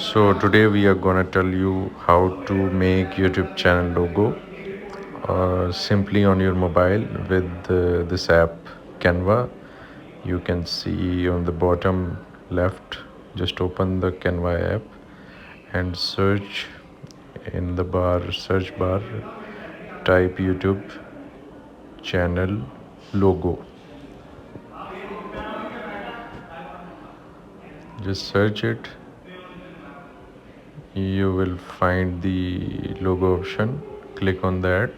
So today we are gonna tell you how to make YouTube channel logo simply on your mobile with this app Canva. You can see on the bottom left, just open the Canva app and search in the search bar, type YouTube channel logo. Just search it. You will find the logo option. Click on that.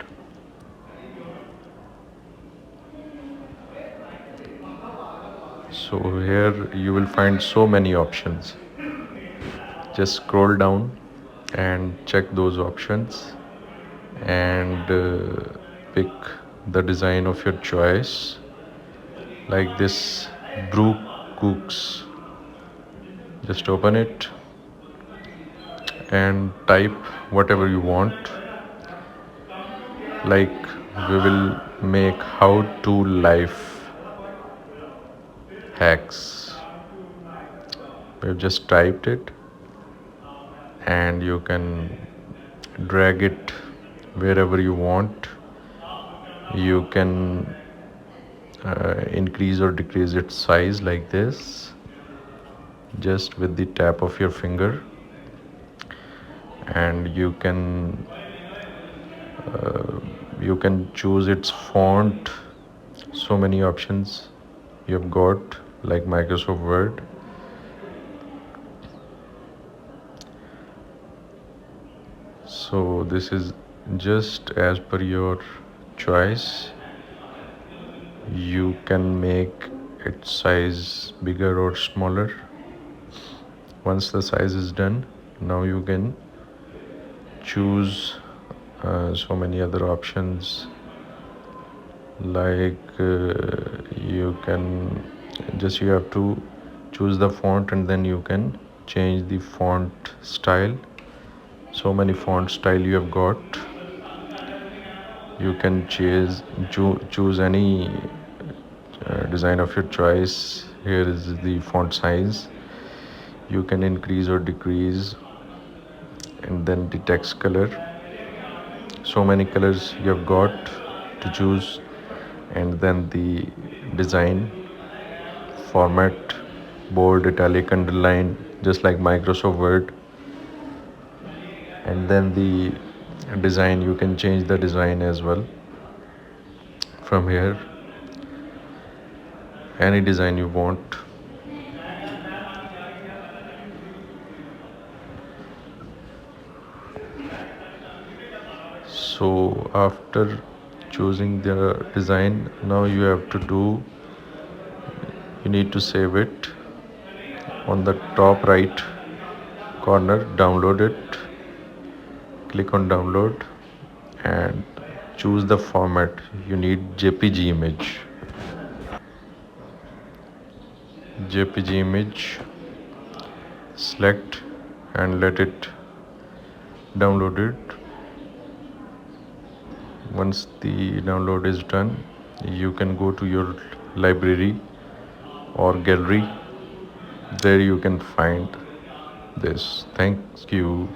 So here you will find so many options. Just scroll down and check those options and pick the design of your choice, like this brew cooks. Just open it and type whatever you want, like we will make how to life hacks. We've just typed it and you can drag it wherever you want. You can increase or decrease its size like this, just with the tap of your finger. And you can choose its font. So many options you have got, like Microsoft Word. So this is just as per your choice. You can make its size bigger or smaller. Once the size is done, now you can choose so many other options, like you have to choose the font and then you can change the font style. So many font style you have got. You can choose any design of your choice. Here is the font size. You can increase or decrease, and then the text color. So many colors you have got to choose, and then the design format, bold, italic, underline, just like Microsoft Word. And then the design, you can change the design as well from here, any design you want. So after choosing the design, now you need to save it. On the top right corner, download it. Click on download and choose the format. You need JPG image. JPG image, select and let it download it. Once the download is done, you can go to your library or gallery. There you can find this. Thank you.